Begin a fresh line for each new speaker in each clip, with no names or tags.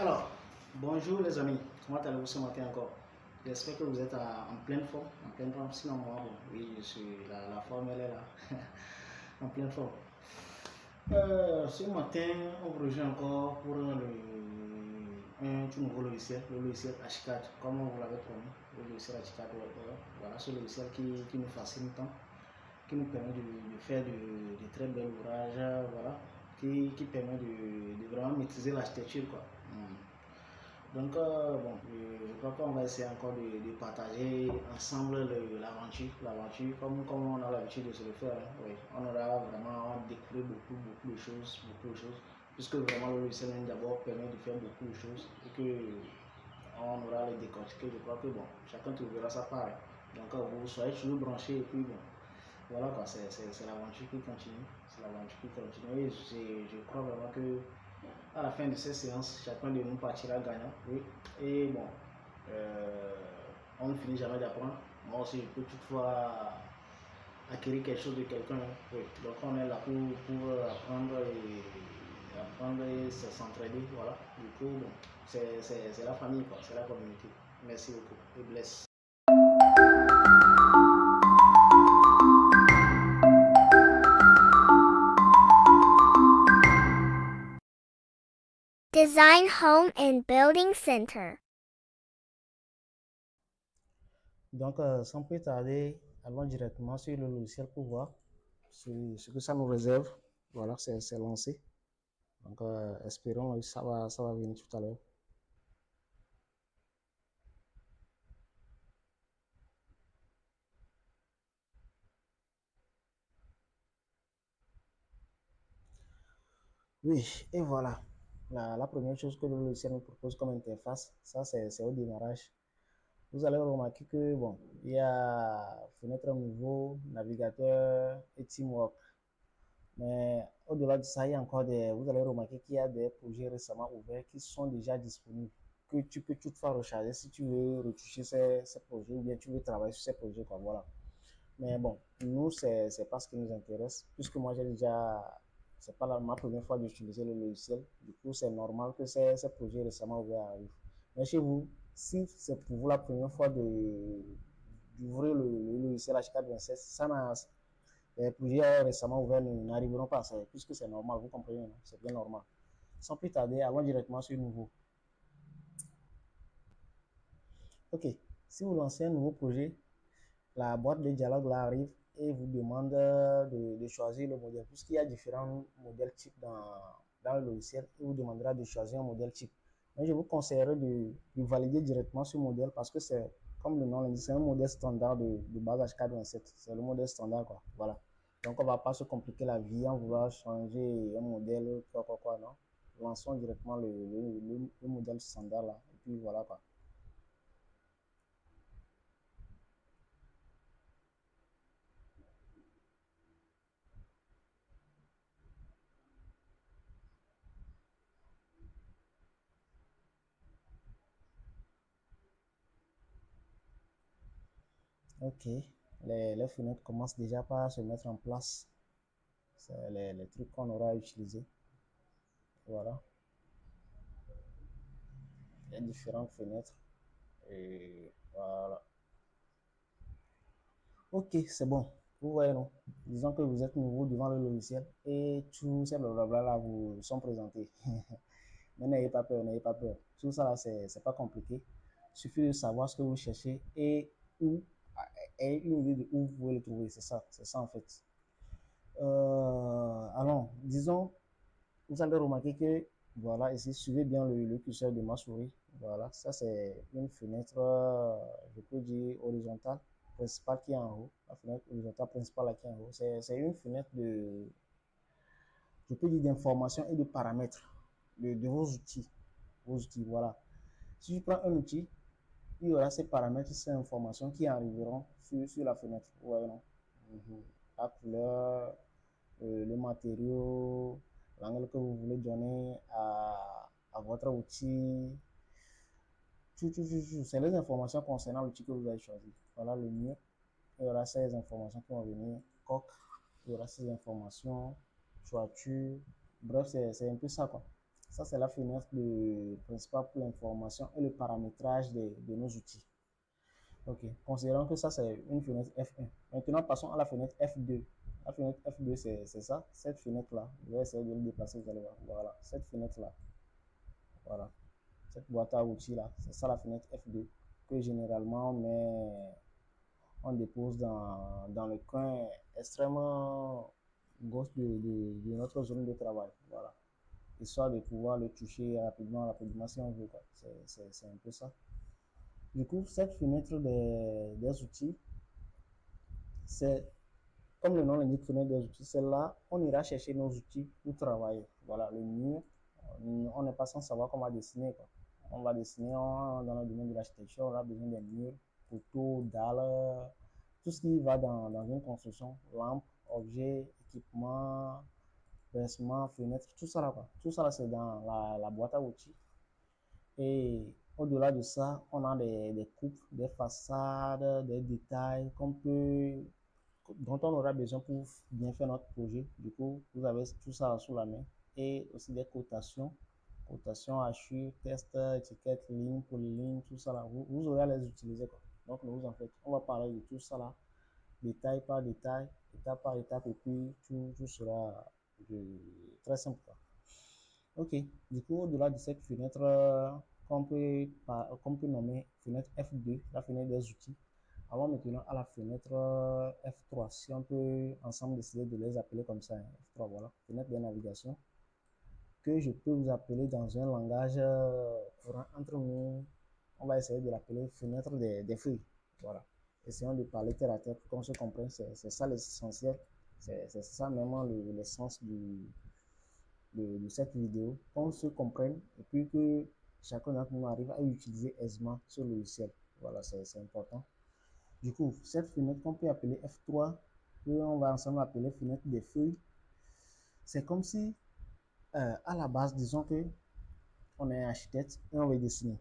Alors, bonjour les amis, comment allez-vous ce matin encore? J'espère que vous êtes en pleine forme, sinon moi, bon, oui, je suis, la forme elle est là, en pleine forme. Ce matin, on vous rejoint encore pour un tout nouveau logiciel, le logiciel H4, comme on vous l'avait promis, le logiciel H4, voilà, ce logiciel qui nous facilite tant, qui nous permet de faire de très bels ouvrages, voilà, qui permet de vraiment maîtriser l'architecture, quoi. Donc, bon, je crois qu'on va essayer encore de partager ensemble l'aventure comme on a l'habitude de se le faire, hein. Oui, on aura vraiment découvert beaucoup de choses, puisque vraiment le logiciel d'abord permet de faire beaucoup de choses et que on aura les décortiquer. Je crois que bon, chacun trouvera sa part. Donc, vous soyez toujours branchés et puis bon, voilà quoi, c'est l'aventure qui continue, et je crois vraiment que à la fin de cette séance, chacun de nous partira gagnant. Oui. Et bon, euh, on ne finit jamais d'apprendre. Moi aussi, je peux toutefois acquérir quelque chose de quelqu'un, hein. Oui. Donc on est là pour apprendre et s'entraider. Voilà. Du coup, bon, c'est la famille, quoi. C'est la communauté. Merci beaucoup. Et bless.
Design Home and Building Center.
Donc, sans plus tarder, allons directement sur le logiciel pour voir ce que ça nous réserve. Voilà, c'est lancé. Donc, espérons que ça va venir tout à l'heure. Oui, et voilà. La première chose que le logiciel nous propose comme interface, ça c'est au démarrage. Vous allez remarquer que, bon, il y a fenêtre nouveau, navigateur et teamwork. Mais au-delà de ça, il y a encore vous allez remarquer qu'il y a des projets récemment ouverts qui sont déjà disponibles, que tu peux toutefois recharger si tu veux retoucher ces projets ou bien tu veux travailler sur ces projets, quoi, voilà. Mais bon, nous, c'est pas ce qui nous intéresse, puisque moi, j'ai déjà, c'est pas ma première fois d'utiliser le logiciel. Du coup, c'est normal que ces projets récemment ouverts arrivent. Mais chez vous, si c'est pour vous la première fois d'ouvrir le logiciel H427, les projets récemment ouverts n'arriveront pas à ça, puisque c'est normal, vous comprenez, non? C'est bien normal. Sans plus tarder, allons directement sur le nouveau. Ok, si vous lancez un nouveau projet, la boîte de dialogue là arrive et vous demande de choisir le modèle, puisqu'il y a différents modèles types dans le logiciel, il vous demandera de choisir un modèle type. Mais je vous conseillerais de valider directement ce modèle parce que c'est, comme le nom l'indique, c'est un modèle standard de base H427. C'est le modèle standard, quoi. Voilà. Donc, on ne va pas se compliquer la vie en vouloir changer un modèle, quoi, non. Lançons directement le modèle standard là, et puis voilà, quoi. Ok, les fenêtres commencent déjà par se mettre en place. C'est les trucs qu'on aura à utiliser. Voilà, il y a différentes fenêtres. Et voilà. Ok, c'est bon. Vous voyez, non? Disons que vous êtes nouveau devant le logiciel et tous ces blablabla là vous sont présentés. Mais n'ayez pas peur, n'ayez pas peur. Tout ça là, c'est pas compliqué. Il suffit de savoir ce que vous cherchez où, et une idée de où vous pouvez le trouver. C'est ça en fait. Alors, disons, vous allez remarquer que, voilà, ici, suivez bien le curseur de ma souris. Voilà, ça c'est une fenêtre, je peux dire horizontale, principale qui est en haut. La fenêtre horizontale principale là, qui est en haut. C'est une fenêtre je peux dire d'information et de paramètres de vos outils. Vos outils, voilà. Si je prends un outil, il y aura ces paramètres, ces informations qui arriveront sur la fenêtre. Vous voyez, non? La couleur, le matériau, l'angle que vous voulez donner à votre outil. C'est les informations concernant l'outil que vous avez choisi. Voilà le mur. Il y aura ces informations qui vont venir. Coque, il y aura ces informations. Toiture. Bref, c'est un peu ça, quoi. Ça, c'est la fenêtre principale pour l'information et le paramétrage de nos outils. Ok, considérons que ça, c'est une fenêtre F1. Maintenant, passons à la fenêtre F2. La fenêtre F2, c'est ça, cette fenêtre-là. Je vais essayer de le déplacer, vous allez voir. Voilà, cette fenêtre-là. Voilà, cette boîte à outils-là. C'est ça la fenêtre F2 que généralement on dépose dans le coin extrêmement gauche de notre zone de travail. Voilà, histoire de pouvoir le toucher rapidement si on veut. C'est un peu ça. Du coup, cette fenêtre des outils, c'est comme le nom l'indique, fenêtre des outils, c'est là on ira chercher nos outils pour travailler. Voilà, le mur, on n'est pas sans savoir qu'on va dessiner. Quoi. On va dessiner dans le domaine de l'architecture, on a besoin des murs, poteaux, dalles, tout ce qui va dans une construction, lampes, objets, équipements, vêtements, fenêtres, tout ça là. Quoi. Tout ça là, c'est dans la boîte à outils. Et au-delà de ça, on a des coupes, des façades, des détails dont on aura besoin pour bien faire notre projet. Du coup, vous avez tout ça sous la main. Et aussi des cotations, hachures, tests, étiquettes, lignes, polylignes, tout ça là. Vous aurez à les utiliser. Quoi. Donc, ne vous en faites. On va parler de tout ça là, détail par détail, étape par étape, et puis tout sera très simple. Quoi. Ok, du coup, au-delà de cette fenêtre qu'on peut nommer fenêtre F2, la fenêtre des outils, allons maintenant à la fenêtre F3, si on peut ensemble décider de les appeler comme ça, hein, F3, voilà, fenêtre de navigation, que je peux vous appeler dans un langage courant entre nous, on va essayer de l'appeler fenêtre des feuilles, voilà. Essayons de parler terre à terre pour qu'on se comprenne, c'est ça l'essentiel, c'est ça vraiment l'essence de cette vidéo, qu'on se comprenne et puis que chacun d'entre nous arrive à utiliser aisément ce logiciel. Voilà, c'est important. Du coup, cette fenêtre qu'on peut appeler F3, qu'on va ensemble appeler fenêtre des feuilles, c'est comme si, à la base, disons que on est architecte et on veut dessiner.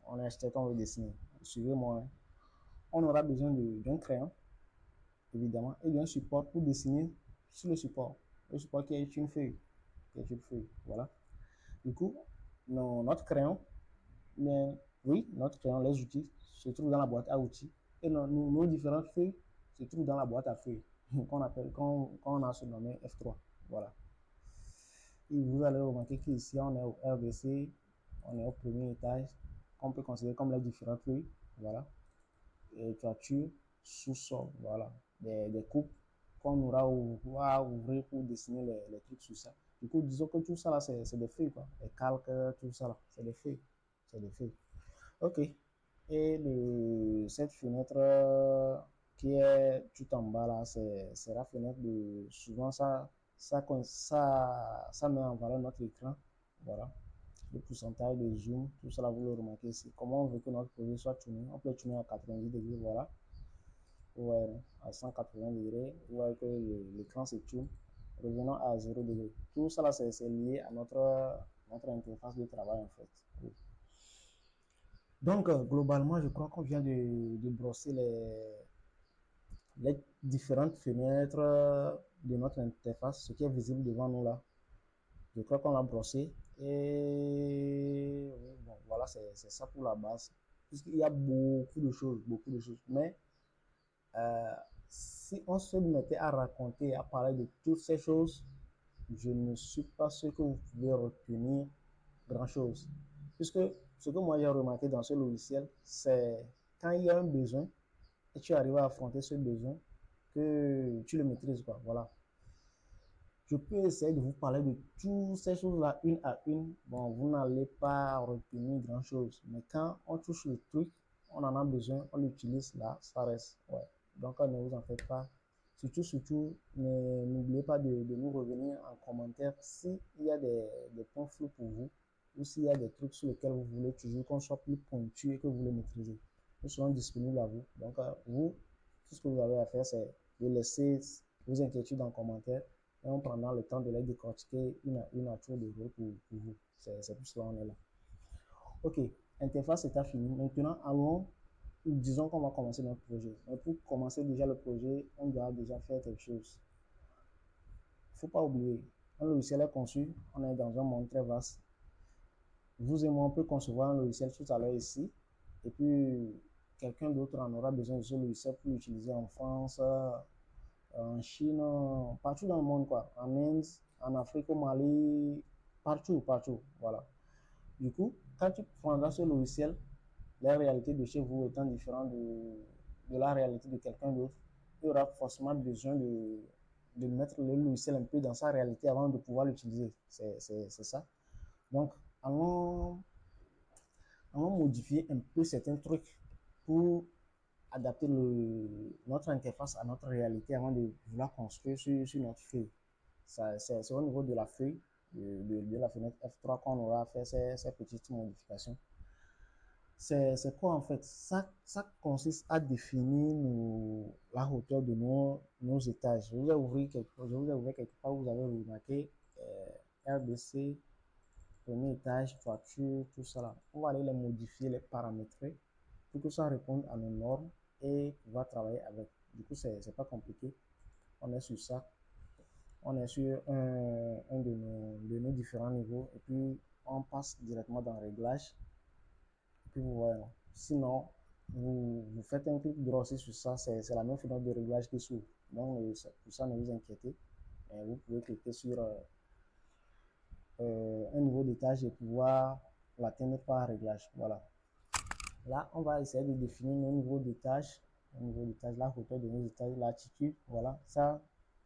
On est architecte, on veut dessiner. Suivez-moi. Hein. On aura besoin d'un crayon, évidemment, et d'un support pour dessiner sur le support. Le support qui est une feuille. Qui est une feuille. Voilà. Du coup, notre crayon, mais oui, notre crayon, les outils se trouvent dans la boîte à outils. Et nos différentes feuilles se trouvent dans la boîte à feuilles qu'on a surnommé F3. Voilà. Et vous allez remarquer qu'ici, on est au RVC, on est au premier étage, qu'on peut considérer comme les différentes feuilles. Voilà. Et toiture, sous-sol, voilà. Des coupes qu'on aura à ouvrir pour dessiner les trucs sur ça. Du coup, disons que tout ça là, c'est des feuilles, quoi. Les calques, tout ça là, c'est des feuilles. C'est des feuilles. Ok. Et cette fenêtre qui est tout en bas là, c'est la fenêtre de. Souvent, ça met en valeur notre écran. Voilà. Le pourcentage de zoom, tout ça là, vous le remarquez ici. Comment on veut que notre projet soit tourné. On peut tourner à 90 degrés, voilà. Ouais, à 180 degrés, vous voyez que l'écran se tourne. Revenons à 0 degré. Tout ça là, c'est lié à notre interface de travail en fait. Oui. Donc, globalement, je crois qu'on vient de brosser les différentes fenêtres de notre interface, ce qui est visible devant nous là. Je crois qu'on l'a brossé. Et bon, voilà, c'est ça pour la base. Puisqu'il y a beaucoup de choses, beaucoup de choses. Mais si on se mettait à raconter, à parler de toutes ces choses, je ne suis pas sûr que vous pouvez retenir grand-chose. Puisque ce que moi j'ai remarqué dans ce logiciel, c'est quand il y a un besoin et tu arrives à affronter ce besoin, que tu le maîtrises. Quoi. Voilà. Je peux essayer de vous parler de toutes ces choses-là une à une. Bon, vous n'allez pas retenir grand-chose. Mais quand on touche le truc, on en a besoin, on l'utilise là, ça reste. Ouais. Donc, ne vous en faites pas. Surtout, n'oubliez pas de nous revenir en commentaire s'il y a des points flous pour vous ou s'il y a des trucs sur lesquels vous voulez toujours qu'on soit plus pointu et que vous les maîtrisez. Nous serons disponibles à vous. Donc, vous, tout ce que vous avez à faire, c'est de laisser vos inquiétudes en commentaire et on prendra le temps de les décortiquer une à tour de rôle pour vous. C'est tout cela, on est là. Ok, interface est fini. Maintenant, allons, disons qu'on va commencer notre projet. Mais pour commencer déjà le projet, on doit déjà faire quelque chose. Il ne faut pas oublier, un logiciel est conçu, on est dans un monde très vaste. Vous et moi, on peut concevoir un logiciel tout à l'heure ici, et puis quelqu'un d'autre en aura besoin de ce logiciel pour l'utiliser en France, en Chine, partout dans le monde, quoi. En Inde, en Afrique, au Mali, partout, partout, voilà. Du coup, quand tu prendras ce logiciel, la réalité de chez vous étant différente de la réalité de quelqu'un d'autre, il y aura forcément besoin de mettre le logiciel un peu dans sa réalité avant de pouvoir l'utiliser. C'est ça. Donc, allons, allons modifier un peu certains trucs pour adapter notre interface à notre réalité avant de vouloir construire sur notre feuille. C'est au niveau de la feuille, de la fenêtre F3 qu'on aura fait ces petites modifications. C'est quoi en fait? Ça consiste à définir la hauteur de nos étages. Je vous ai ouvert quelque part, vous avez remarqué RBC, premier étage, toiture, tout ça là. On va aller les modifier, les paramétrer pour que ça réponde à nos normes et pouvoir travailler avec. Du coup, c'est pas compliqué. On est sur ça. On est sur un de nos différents niveaux et puis on passe directement dans le réglage. Et puis vous voyez. Sinon, vous faites un clic droit aussi sur ça, c'est la même fenêtre de réglage qui s'ouvre. Donc, pour ça, ne vous inquiétez. Et vous pouvez cliquer sur un niveau d'étage et pouvoir l'atteindre par réglage. Voilà. Là, on va essayer de définir nos niveaux d'étage, la hauteur de nos étages, l'altitude. Voilà, ça,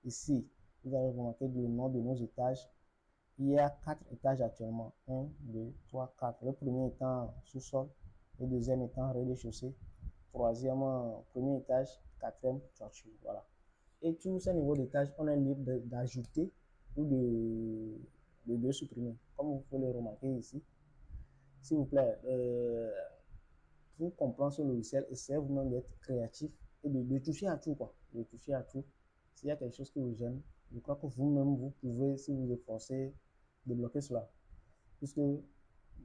ici, vous allez remarquer le nom de nos étages. Il y a 4 étages actuellement. 1, 2, 3, 4. Le premier étant sous-sol, le deuxième étant rez-de-chaussée, troisième, premier étage, quatrième, toiture. Voilà. Et tous ces niveaux d'étage, on est libre d'ajouter ou de supprimer. Comme vous pouvez le remarquer ici. S'il vous plaît, pour comprendre ce logiciel, essayez vous-même d'être créatif et de toucher à tout, quoi. De toucher à tout. S'il y a quelque chose qui vous gêne, je crois que vous-même, vous pouvez, si vous efforcez, débloquer cela. Puisque,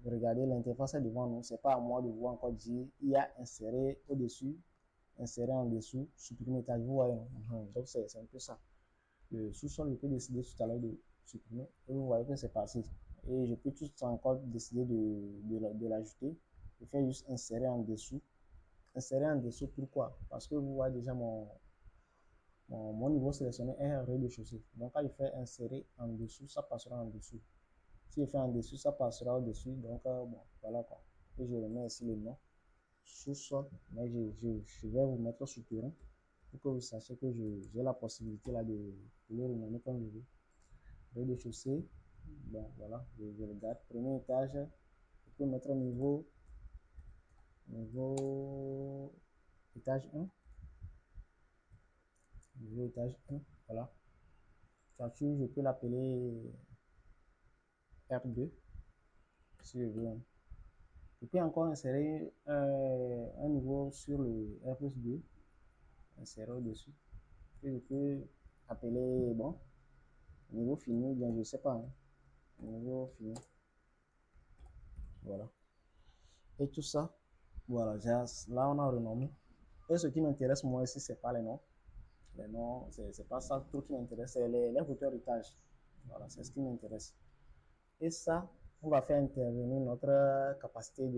regardez, l'interface est devant nous. C'est pas à moi de vous encore dire, il y a inséré au-dessus, inséré en dessous, supprimer étage. Vous voyez, donc c'est un peu ça. Le sous-sol, je peux décider tout à l'heure de supprimer. Et vous voyez que c'est parti. Et je peux tout encore décider de l'ajouter. Je fais juste insérer en dessous. Insérer en dessous, pourquoi? Parce que vous voyez déjà mon niveau sélectionné est un rez-de-chaussée. Donc quand je fais insérer en dessous, ça passera en dessous. Si je fais en dessous, ça passera au-dessus. Donc bon, voilà quoi. Et je remets ici le nom. Sous-sol. Mais je vais vous mettre souterrain pour que vous sachiez que j'ai la possibilité là de le renommer comme je veux. Rez-de-chaussée. Bon, voilà, je le garde. Premier étage. Je peux mettre niveau étage 1. Niveau étage 1. Voilà. Toiture, je peux l'appeler R2 si je veux. Je peux encore insérer un niveau sur le R plus 2. Insérer au-dessus. Et je peux appeler, bon, niveau fini, bien je ne sais pas. Hein. Niveau fini. Voilà. Et tout ça, voilà, là on a renommé. Et ce qui m'intéresse moi ici, c'est pas les noms. Les noms, c'est pas ça tout qui m'intéresse, c'est les hauteurs d'étage. Voilà, c'est ce qui m'intéresse. Et ça, on va faire intervenir notre capacité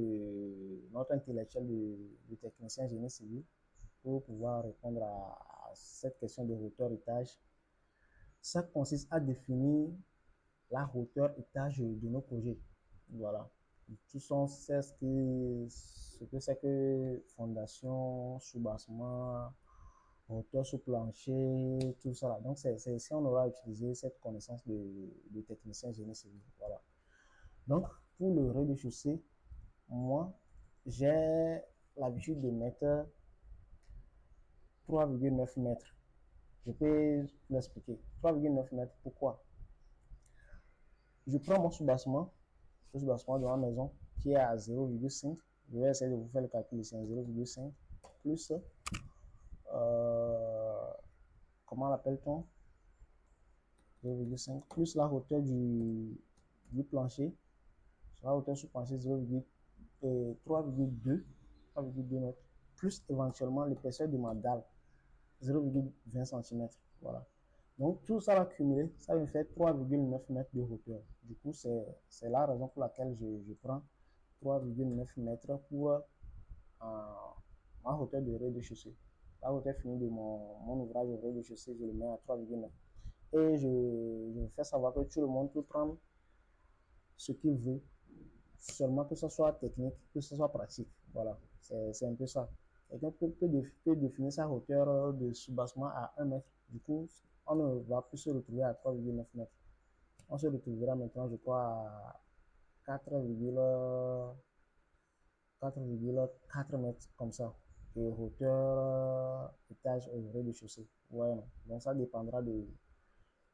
notre intellectuel de technicien génie civil pour pouvoir répondre à cette question de hauteur étage. Ça consiste à définir la hauteur étage de nos projets. Voilà. Tout ça, c'est ce que c'est que fondation, soubassement, hauteur sous plancher, tout ça. Donc, c'est ici on aura utilisé cette connaissance de technicien génie civil. Voilà. Donc, pour le rez-de-chaussée, moi, j'ai l'habitude de mettre 3,9 mètres. Je peux l'expliquer. 3,9 mètres, pourquoi? Je prends mon soubassement, le soubassement de ma maison, qui est à 0,5. Je vais essayer de vous faire le calcul ici, 0,5 plus, comment l'appelle-t-on? 0,5 plus la hauteur du plancher. Sur la hauteur sous plancher, 3,2 mètres. Plus éventuellement l'épaisseur de ma dalle, 0,20 cm. Voilà. Donc tout ça va cumuler, ça me fait 3,9 mètres de hauteur. Du coup, c'est la raison pour laquelle je prends 3,9 mètres pour ma hauteur de rez-de-chaussée. La hauteur finie de mon ouvrage au rez-de-chaussée, je le mets à 3,9. Et je fais savoir que tout le monde peut prendre ce qu'il veut, seulement que ce soit technique, que ce soit pratique. Voilà, c'est un peu ça. Quelqu'un peut définir sa hauteur de soubassement à 1 mètre. Du coup, on ne va plus se retrouver à 3,9 mètres. On se retrouvera maintenant, je crois, à 4,4 mètres comme ça, de hauteur étage au rez-de-chaussée. Ouais, non. Donc ça dépendra de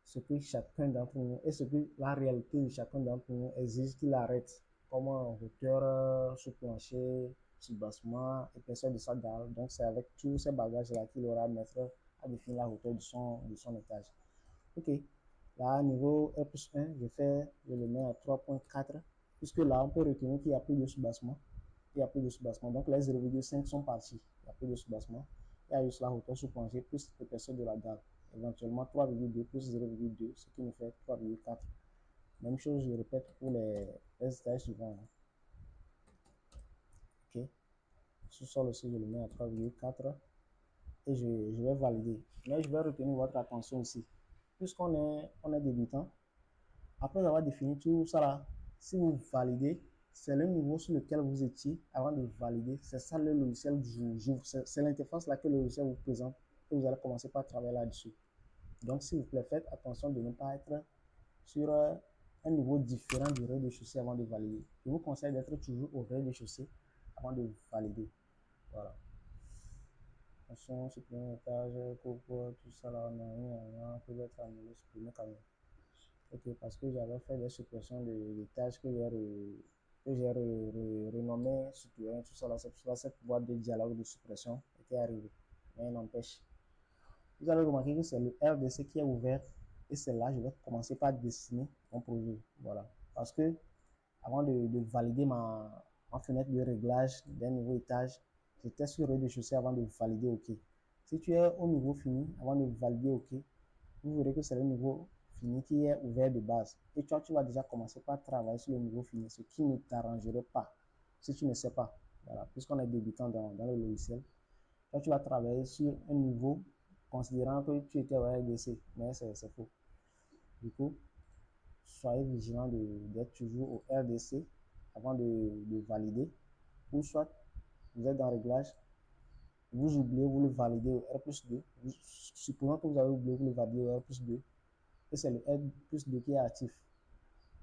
ce que chacun d'entre nous et ce que la réalité de chacun d'entre nous exige qu'il arrête, comme hauteur sous plancher, sous bassement, épaisseur de sa dalle. Donc c'est avec tous ces bagages-là qu'il aura à mettre à définir la hauteur de son étage. Ok, là niveau R plus 1, je le mets à 3,4, puisque là on peut retenir qu'il n'y a plus de sous-bassement. Il n'y a plus de sous-bassement. Donc les 0,5 sont partis. Il n'y a plus de sous-bassement. Il y a juste la hauteur sous plancher plus l'épaisseur de la dalle. Éventuellement 3,2 plus 0,2, ce qui nous fait 3,4. Même chose, je répète pour les étages suivants. Ok. Sous-sol aussi, je le mets à 3,4 et je vais valider. Mais je vais retenir votre attention ici. On est débutant, après avoir défini tout ça là, si vous validez, c'est le niveau sur lequel vous étiez avant de valider. C'est ça le logiciel du jour. C'est l'interface là que le logiciel vous présente et vous allez commencer par travailler là-dessus. Donc, s'il vous plaît, faites attention de ne pas être sur un niveau différent du rez-de-chaussée avant de valider. Je vous conseille d'être toujours au rez-de-chaussée avant de valider. Voilà. Attention, supprimer l'étage, coupe, tout ça là, on peut être annulé, supprimer quand même. Ok, parce que j'avais fait des suppressions de tâches que j'ai renommé citoyen, tout ça là, c'est pour cela que cette boîte de dialogue de suppression était arrivée. Mais il n'empêche. Vous allez remarquer que c'est le RDC qui est ouvert et c'est là je vais commencer par dessiner mon projet. Voilà. Parce que avant de valider ma fenêtre de réglage d'un nouveau étage, j'étais sur le rez-de-chaussée avant de valider OK. Si tu es au niveau fini avant de valider OK, vous verrez que c'est le niveau fini qui est ouvert de base. Et toi, tu vas déjà commencer par travailler sur le niveau fini, ce qui ne t'arrangerait pas si tu ne sais pas. Voilà, puisqu'on est débutant dans le logiciel. Toi, tu vas travailler sur un niveau considérant que tu étais au RDC, mais c'est faux. Du coup, soyez vigilant d'être toujours au RDC avant de valider. Ou soit, vous êtes dans le réglage, vous oubliez, vous le validez au R plus 2. Supposons que vous avez oublié, vous le validez au R plus 2. Et c'est le R plus 2 qui est actif.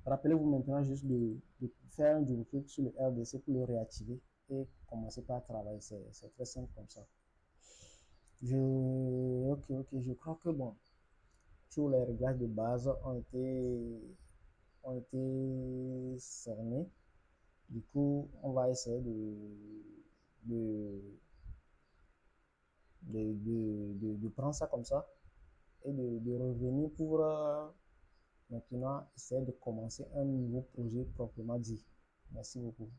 Rappelez-vous maintenant juste de faire un double-clic sur le RDC pour le réactiver et commencer par travailler. C'est très simple comme ça. Ok, je crois que bon, tous les réglages de base ont été cernés. Du coup, on va essayer de, de prendre ça comme ça et de revenir pour maintenant essayer de commencer un nouveau projet proprement dit. Merci beaucoup.